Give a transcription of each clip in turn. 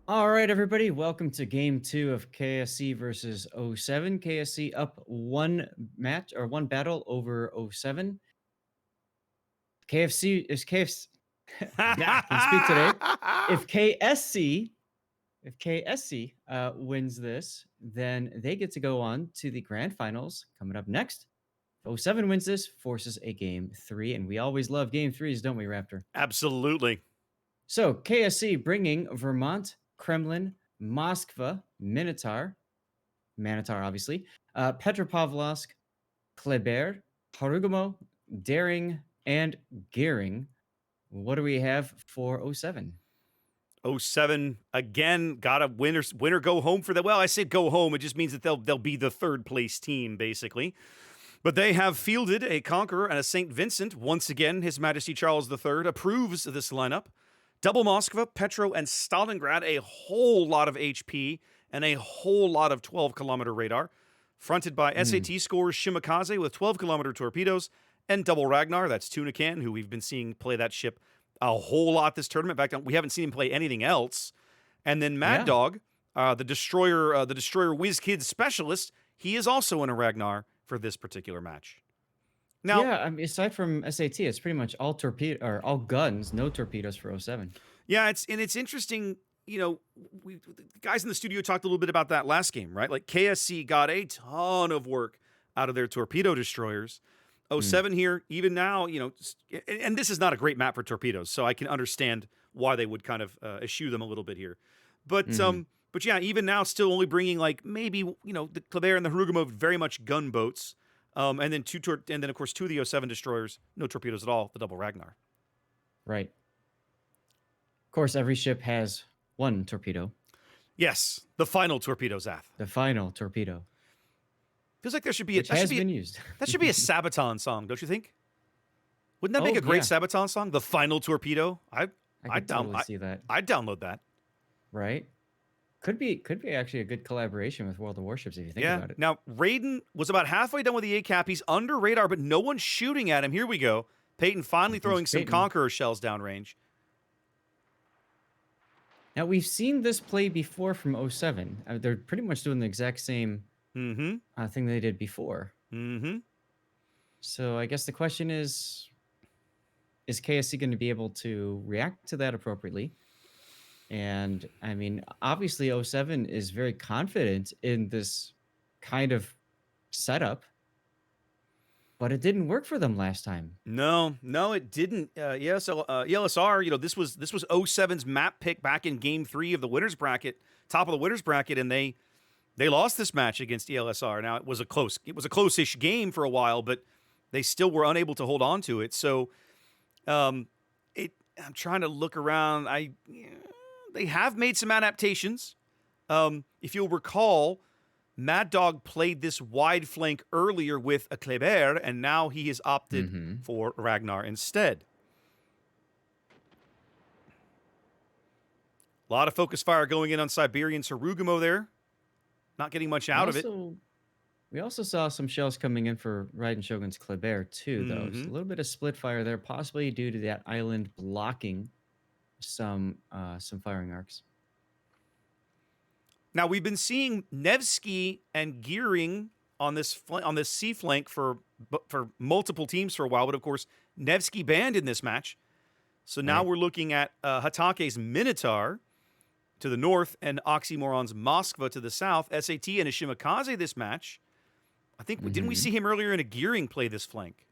All right, everybody, welcome to game 2 of KSC versus O7. KSC up one match or one battle over O7. KFC is KFC. Yeah, can speak today. If KSC wins this, then they get to go on to the grand finals coming up next. If O7 wins this, forces a game 3, and we always love game 3s, don't we, Raptor? Absolutely. So KSC bringing Vermont, Kremlin, Moskva, Minotaur, obviously, Petropavlovsk, Kleber, Harugumo, Daring, and Gearing. What do we have for O7? O7 again got a winner go home for them. Well, I say go home. It just means that they'll be the third place team basically. But they have fielded a Conqueror and a St. Vincent. Once again, His Majesty Charles III approves this lineup. Double Moskva, Petro, and Stalingrad, a whole lot of HP and a whole lot of 12-kilometer radar. Fronted by SAT scores Shimakaze with 12-kilometer torpedoes and Double Ragnar, that's Tunacan, who we've been seeing play that ship a whole lot this tournament. In fact, we haven't seen him play anything else. And then Mad Dog, the destroyer whiz kid specialist, he is also in a Ragnar for this particular match. Now, yeah, I mean, aside from SAT, it's pretty much all torpedo or all guns, no torpedoes for O7. Yeah, it's interesting. You know, the guys in the studio talked a little bit about that last game, right? Like KSC got a ton of work out of their torpedo destroyers. O7 here, even now, you know, and this is not a great map for torpedoes, so I can understand why they would kind of eschew them a little bit here. But yeah, even now, still only bringing like maybe, you know, the Kleber and the Harugumo very much gunboats. And then of course 2 of the O7 destroyers, no torpedoes at all, the Double Ragnar. Right. Of course, every ship has one torpedo. Yes, the final torpedo, Zath. The final torpedo. Feels like there should be been used. That should be a Sabaton song, don't you think? Wouldn't that make a great Sabaton song? The final torpedo. I could totally see that. I'd download that. Right. Could be actually a good collaboration with World of Warships if you think about it. Now, Raiden was about halfway done with the ACAP. He's under radar, but no one's shooting at him. Here we go. Peyton finally throwing some Conqueror shells downrange. Now, we've seen this play before from O7. They're pretty much doing the exact same thing they did before. So I guess the question is KSC going to be able to react to that appropriately? And I mean, obviously, O7 is very confident in this kind of setup, but it didn't work for them last time. No, it didn't. So ELSR, you know, this was O7's map pick back in Game 3 of the winners bracket, top of the winners bracket, and they lost this match against ELSR. Now it was a close-ish game for a while, but they still were unable to hold on to it. So, I'm trying to look around. They have made some adaptations. If you'll recall, Mad Dog played this wide flank earlier with a Kleber, and now he has opted for Ragnar instead. A lot of focus fire going in on Siberian Harugumo there. Not getting much out of it. We also saw some shells coming in for Raiden Shogun's Kleber too, though. So a little bit of split fire there, possibly due to that island blocking some firing arcs. Now we've been seeing Nevsky and Gearing on this C flank for multiple teams for a while, but of course Nevsky banned in this match. So now we're looking at Hatake's Minotaur to the north and Oxymoron's Moskva to the south. SAT and a Shimakaze this match. I think didn't we see him earlier in a Gearing play this flank?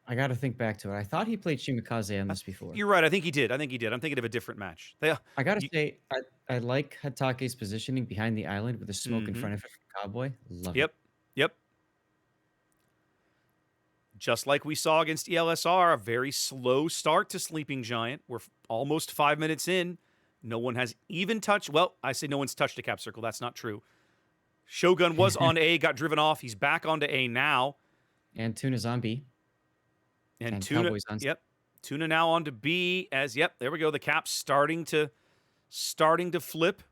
I got to think back to it. I thought he played Shimakaze on this before. You're right. I think he did. I'm thinking of a different match. I got to say, I like Hatake's positioning behind the island with the smoke in front of it from Cowboy. Love it. Yep. Just like we saw against ELSR, a very slow start to Sleeping Giant. We're almost 5 minutes in. No one has even touched... Well, I say no one's touched a cap circle. That's not true. Shogun was on A, got driven off. He's back onto A now. And Tuna Zombie. And Tuna, Tuna now on to B as, there we go. The cap's starting to flip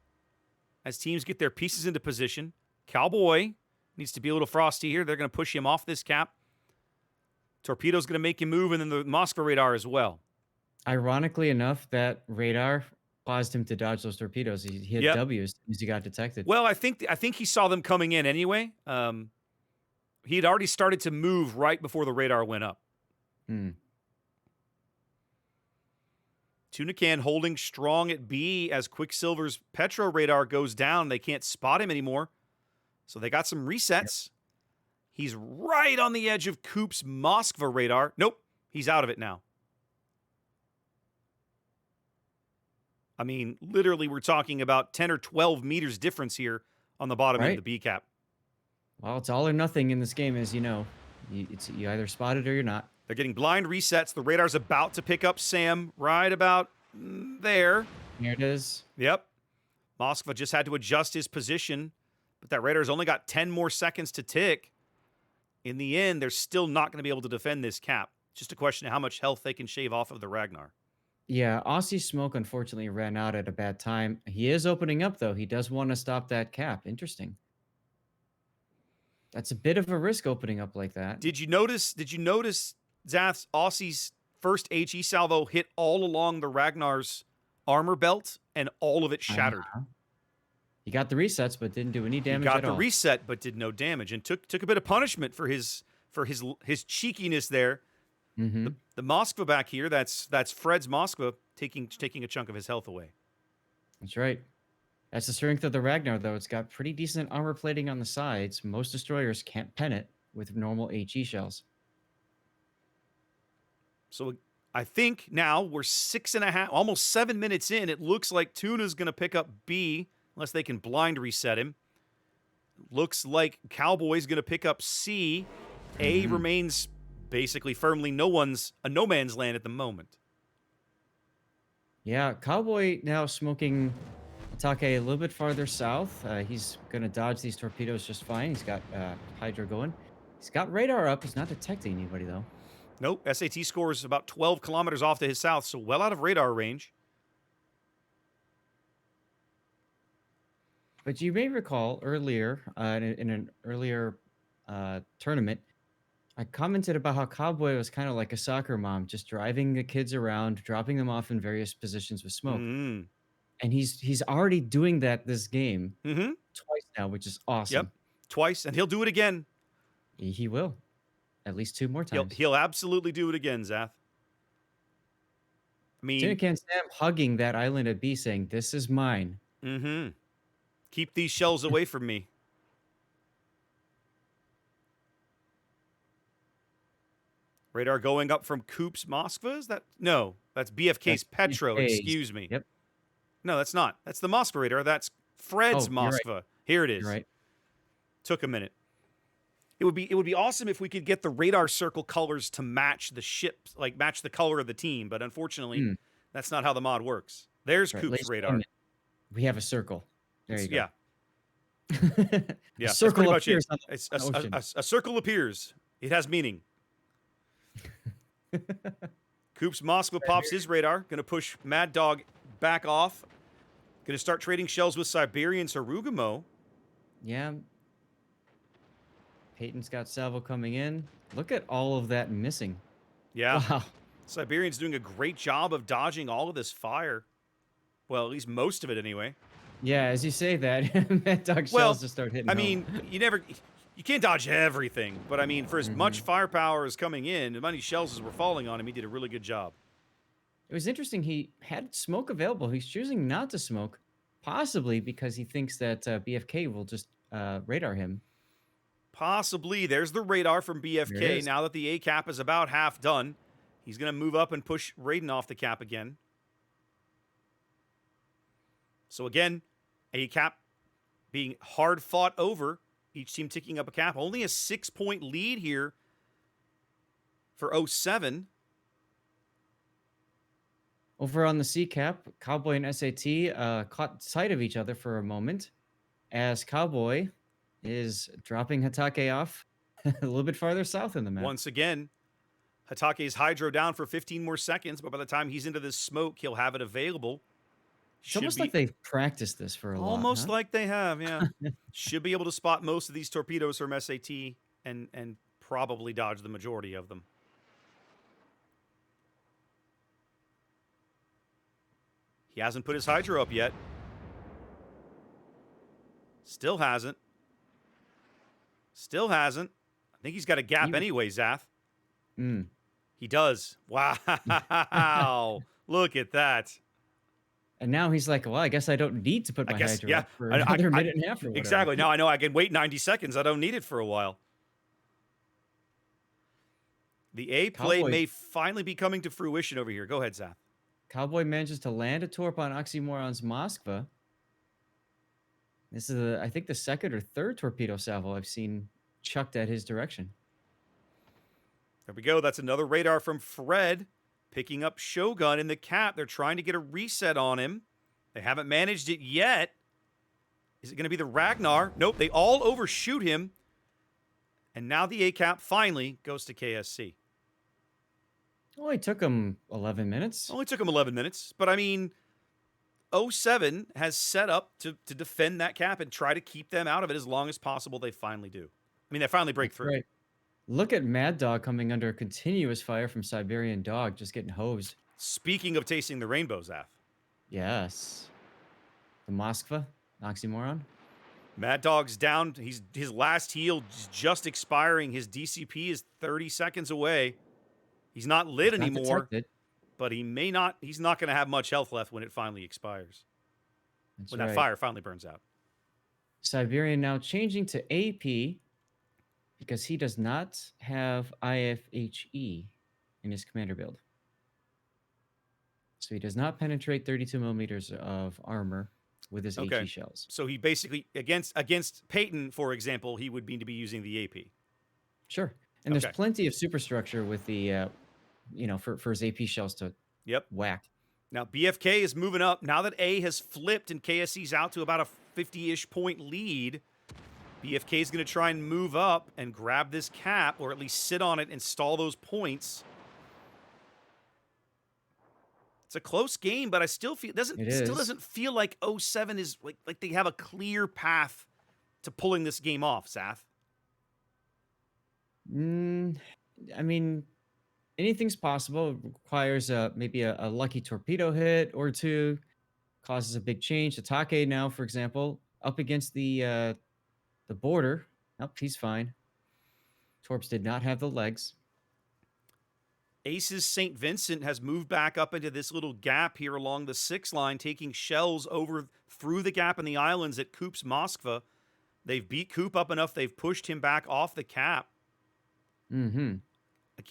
as teams get their pieces into position. Cowboy needs to be a little frosty here. They're going to push him off this cap. Torpedo's going to make him move, and then the Moskva radar as well. Ironically enough, that radar caused him to dodge those torpedoes. He hit Yep. W as soon as he got detected. Well, I think he saw them coming in anyway. He had already started to move right before the radar went up. Hmm. Tuna Can holding strong at B as Quicksilver's Petro radar goes down. They can't spot him anymore. So they got some resets. He's right on the edge of Coop's Moskva radar. Nope, he's out of it now. I mean, literally, we're talking about 10 or 12 meters difference here on the bottom end of Right? the B cap. Well, it's all or nothing in this game, as you know. You either spot it or you're not. They're getting blind resets. The radar's about to pick up Sam right about there. Here it is. Yep. Moskva just had to adjust his position, but that radar's only got 10 more seconds to tick. In the end, they're still not going to be able to defend this cap. Just a question of how much health they can shave off of the Ragnar. Yeah, Aussie Smoke unfortunately ran out at a bad time. He is opening up, though. He does want to stop that cap. Interesting. That's a bit of a risk opening up like that. Did you notice Zath's Aussie's first HE salvo hit all along the Ragnar's armor belt and all of it shattered? He got the resets, but didn't do any damage He got at the all. reset, but did no damage, and took a bit of punishment for his cheekiness there. Mm-hmm. The Moskva back here, that's Fred's Moskva taking a chunk of his health away. That's right. That's the strength of the Ragnar, though. It's got pretty decent armor plating on the sides. Most destroyers can't pen it with normal HE shells. So I think now we're 6.5, almost 7 minutes in. It looks like Tuna's going to pick up B unless they can blind reset him. Looks like Cowboy's going to pick up C. A remains basically firmly no man's land at the moment. Yeah, Cowboy now smoking Atake a little bit farther south. He's going to dodge these torpedoes just fine. He's got Hydra going. He's got radar up. He's not detecting anybody, though. Nope, SAT score is about 12 kilometers off to his south, so well out of radar range. But you may recall earlier, in an earlier tournament, I commented about how Cowboy was kind of like a soccer mom, just driving the kids around, dropping them off in various positions with smoke. Mm. And he's already doing that this game Mm-hmm. twice now, which is awesome. Yep, twice, and he'll do it again. He will. At least 2 more times. He'll absolutely do it again, Zath. I mean, Tin Sam hugging that island at B saying, "This is mine." mm-hmm. Keep these shells away from me. Radar going up from Coop's Moskva? Is that? No, that's BFK's Petro. BFK's. Excuse me. Yep. No, that's not. That's the Moskva radar. That's Fred's Oh, you're right. Moskva. Here it is. You're right. Took a minute. It would be awesome if we could get the radar circle colors to match the ships, like match the color of the team. But unfortunately, that's not how the mod works. There's Right. Coop's Ladies and radar. gentlemen, we have a circle. There you go. Yeah. A That's circle pretty much appears it. on the It's ocean. a circle appears. It has meaning. Coop's Moskva pops his radar. Going to push Mad Dog back off. Going to start trading shells with Siberian Sarugamo. Yeah. Peyton's got salvo coming in. Look at all of that missing. Yeah. Wow. Siberian's doing a great job of dodging all of this fire. Well, at least most of it anyway. Yeah, as you say that, Mad Dog shells just start hitting I home. mean, you can't dodge everything, but I mean, for as much firepower as coming in, as many shells as were falling on him, he did a really good job. It was interesting. He had smoke available. He's choosing not to smoke, possibly because he thinks that BFK will just radar him. Possibly. There's the radar from There it BFK. is. Now that the A cap is about half done, he's going to move up and push Raiden off the cap again. So again, A cap being hard fought over. Each team ticking up a cap. Only a 6-point lead here for 07. Over on the C cap, Cowboy and SAT caught sight of each other for a moment as Cowboy is dropping Hatake off a little bit farther south in the map. Once again, Hatake's Hydro down for 15 more seconds, but by the time he's into this smoke, he'll have it available. It's almost like they've practiced this for a lot. Almost Huh? like they have, yeah. Should be able to spot most of these torpedoes from SAT and probably dodge the majority of them. He hasn't put his Hydro up yet. Still hasn't. Still hasn't. I think he's got a gap He anyway, Zath. mm. He does. Wow. Look at that. And now he's like, "Well, I guess I don't need to put I my guess, Hydra yeah. up for another minute and a half or whatever." Exactly. Now I know I can wait 90 seconds. I don't need it for a while. The A play Cowboy may finally be coming to fruition over here. Go ahead, Zath. Cowboy manages to land a torp on Oxymoron's Moskva. This is, I think, the second or third torpedo salvo I've seen chucked at his direction. There we go. That's another radar from Fred picking up Shogun in the cap. They're trying to get a reset on him. They haven't managed it yet. Is it going to be the Ragnar? Nope, they all overshoot him. And now the A cap finally goes to KSC. Only took him 11 minutes. Only took him 11 minutes. But I mean, 07 has set up to defend that cap and try to keep them out of it as long as possible. They finally do. I mean, they finally break through. Right. Look at Mad Dog coming under continuous fire from Siberian Dog, just getting hosed. Speaking of tasting the rainbow, Zath. Yes. The Moskva, Oxymoron. Mad Dog's down. His last heal is just expiring. His DCP is 30 seconds away. He's not lit Not anymore, detected. but he's not going to have much health left when it finally expires. That's When right. that fire finally burns out. Siberian now changing to AP because he does not have IFHE in his commander build. So he does not penetrate 32 millimeters of armor with his Okay. HE shells. So he basically, against Peyton, for example, he would need to be using the AP. Sure. And there's Okay. plenty of superstructure with the, for his AP shells to Yep. whack. Now, BFK is moving up. Now that A has flipped and KSC's out to about a 50-ish point lead, BFK is going to try and move up and grab this cap, or at least sit on it and stall those points. It's a close game, but I still feel doesn't feel like 07 is like they have a clear path to pulling this game off, Zath. I mean, anything's possible. It requires maybe a lucky torpedo hit or two. Causes a big change. Atake now, for example, up against the border. Nope, he's fine. Torps did not have the legs. Ace's St. Vincent has moved back up into this little gap here along the 6 line, taking shells over through the gap in the islands at Coop's Moskva. They've beat Coop up enough. They've pushed him back off the cap. Mm-hmm.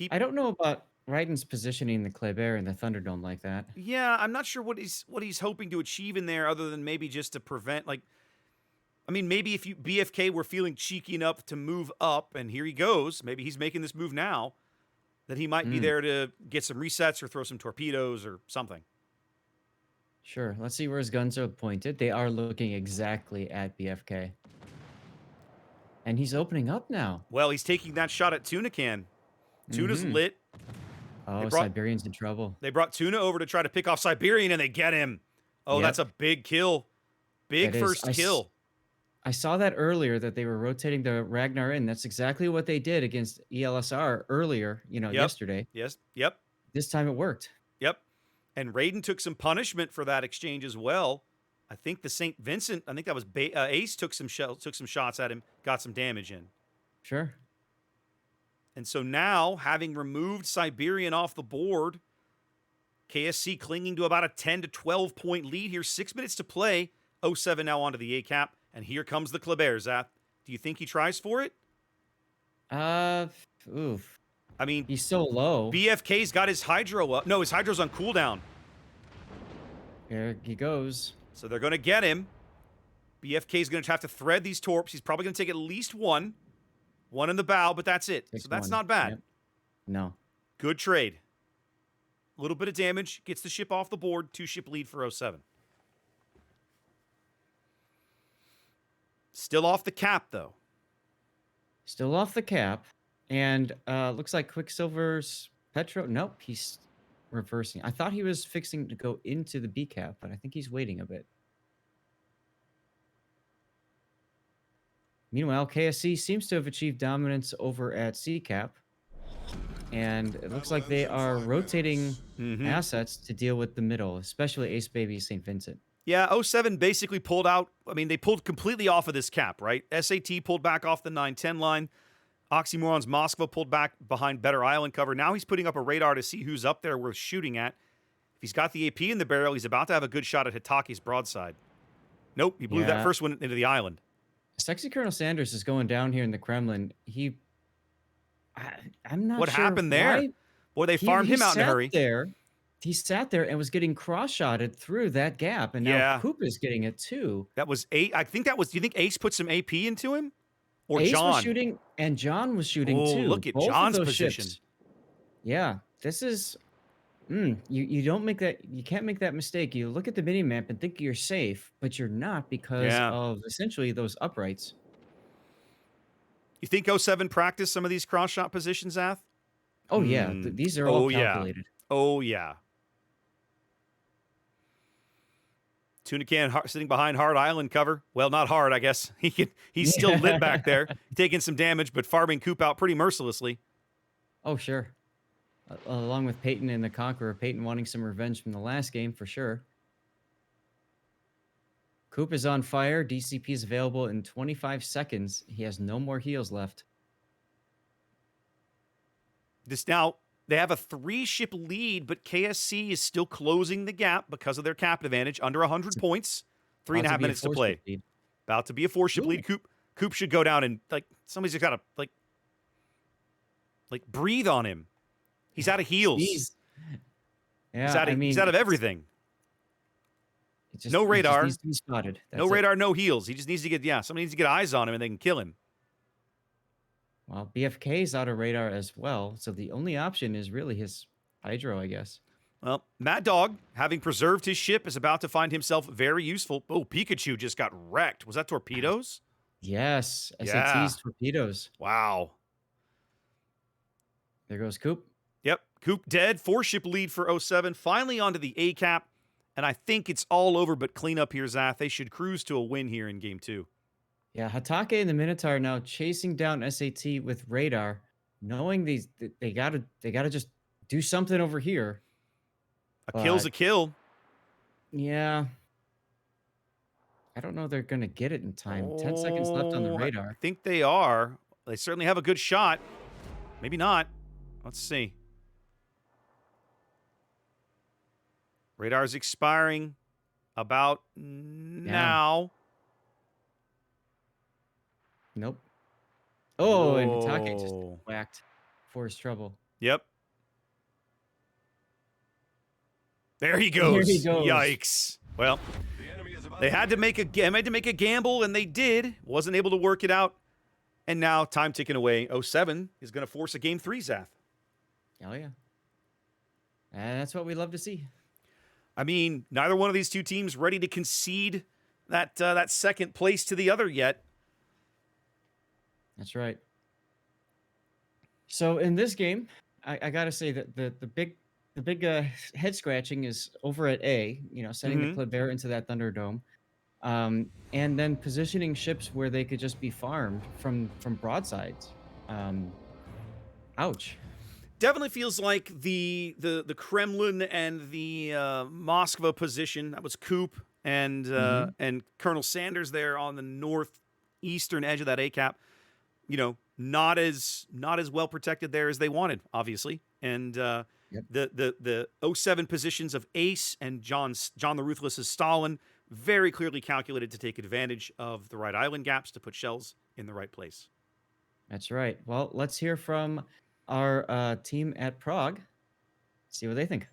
I don't know about Ryden's positioning the Kleber and the Thunderdome like that. Yeah, I'm not sure what he's hoping to achieve in there, other than maybe just to prevent, like, I mean, maybe if BFK were feeling cheeky enough to move up, and here he goes, maybe he's making this move now, that he might be there to get some resets or throw some torpedoes or something. Sure. Let's see where his guns are pointed. They are looking exactly at BFK. And he's opening up now. Well, he's taking that shot at Tuna Can. Tuna's lit. Oh, Siberian's in trouble. They brought Tuna over to try to pick off Siberian, and they get him. Oh, Yep. that's a big kill. Big first kill. I saw that earlier, that they were rotating the Ragnar in. That's exactly what they did against ELSR earlier, yesterday. Yes. Yep. This time it worked. Yep. And Raiden took some punishment for that exchange as well. I think the St. Vincent, I think that was Ace took some shots at him, got some damage in. Sure. And so now, having removed Siberian off the board, KSC clinging to about a 10 to 12 point lead here. 6 minutes to play. 07 now onto the A cap. And here comes the Kleber, Zath. Do you think he tries for it? Oof. I mean, he's so low. BFK's got his Hydro up. No, his Hydro's on cooldown. There he goes. So they're going to get him. BFK's going to have to thread these torps. He's probably going to take at least one in the bow, but that's it. So that's not bad. Yep. No. Good trade. A little bit of damage, gets the ship off the board, 2-ship lead for 07. Still off the cap, though. Still off the cap. And looks like Quicksilver's Petro. Nope, he's reversing. I thought he was fixing to go into the B cap, but I think he's waiting a bit. Meanwhile, KSC seems to have achieved dominance over at C cap. and it looks like they are rotating Hmm. assets to deal with the middle, especially Ace Baby St. Vincent. Yeah, '07 basically pulled out. I mean, they pulled completely off of this cap, right? SAT pulled back off the 9-10 line. Oxymoron's Moskva pulled back behind better island cover. Now he's putting up a radar to see who's up there worth shooting at. If he's got the AP in the barrel, he's about to have a good shot at Hitake's broadside. Nope, he blew that Yeah, first one into the island. Sexy Colonel Sanders is going down here in the Kremlin. I, I'm not What sure happened there? why Boy, they he farmed he him out in a sat hurry. there. He sat there and was getting cross-shotted through that gap, and now Yeah, Coop is getting it too. that was Ace. I think that was. Do you think Ace put some AP into him, or Ace was John? shooting, and John was shooting Oh, too. look at Both of John's those position. ships. Yeah, this is you don't make that you can't make that mistake. You look at the mini map and think you're safe, but you're not because Yeah. of essentially those uprights. You think '07 practiced some of these cross shot positions, Ath? Oh yeah, Hmm. these are all Oh yeah. calculated. Oh yeah. Tuna can sitting behind hard island cover. Well, not hard, I guess. He's still lit back there, taking some damage, but farming Coop out pretty mercilessly. Oh sure. Along with Peyton and the Conqueror, Peyton wanting some revenge from the last game for sure. Coop is on fire. DCP is available in 25 seconds. He has no more heals left. This now they have a 3-ship lead, but KSC is still closing the gap because of their cap advantage, under 100 It's points. Three about and a to half be a minutes to four-ship play. lead. About to be a 4-ship Ooh. lead. Coop should go down and somebody's got to breathe on him. He's out of heals. Jeez. Yeah, He's out I of mean, he's out of everything. No it just radar. needs to be spotted. No That's it. radar, no heals. He just needs to get somebody needs to get eyes on him and they can kill him. Well, BFK is out of radar as well, so the only option is really his hydro, I guess. Well, Mad Dog, having preserved his ship, is about to find himself very useful. Oh, Pikachu just got wrecked. Was that torpedoes? Yes, Yeah. SATs, torpedoes. Wow. There goes Coop. Yep. Coop dead. 4-ship lead for '07. Finally onto the A cap. And I think it's all over but cleanup here, Zath. They should cruise to a win here in game 2. Yeah, Hatake and the Minotaur now chasing down SAT with radar, knowing they gotta just do something over here. A kill's a But kill. yeah, I don't know they're gonna get it in time. 10 seconds left on the I radar. think they are. They certainly have a good shot. Maybe not. Let's see. Radar's expiring about now. Nope. Oh, and Hatake just Whoa. whacked for his trouble. Yep. There he goes. There he goes. Yikes. Well, they had to make a gamble, and they did. Wasn't able to work it out. And now, time ticking away. '07 is going to force a game 3, Zath. Oh yeah. And that's what we love to see. I mean, neither one of these two teams ready to concede that second place to the other yet. That's right. So in this game, I gotta say that the big head scratching is over at A. You know, sending the Clevera into that Thunderdome, and then positioning ships where they could just be farmed from broadsides. Ouch. Definitely feels like the Kremlin and the Moskva position. That was Coop and Colonel Sanders there on the northeastern edge of that A cap. You know, not as well protected there as they wanted, obviously. And the '07 positions of Ace and John the Ruthless's Stalin very clearly calculated to take advantage of the right island gaps to put shells in the right place. That's right. Well, let's hear from our team at Prague. See what they think.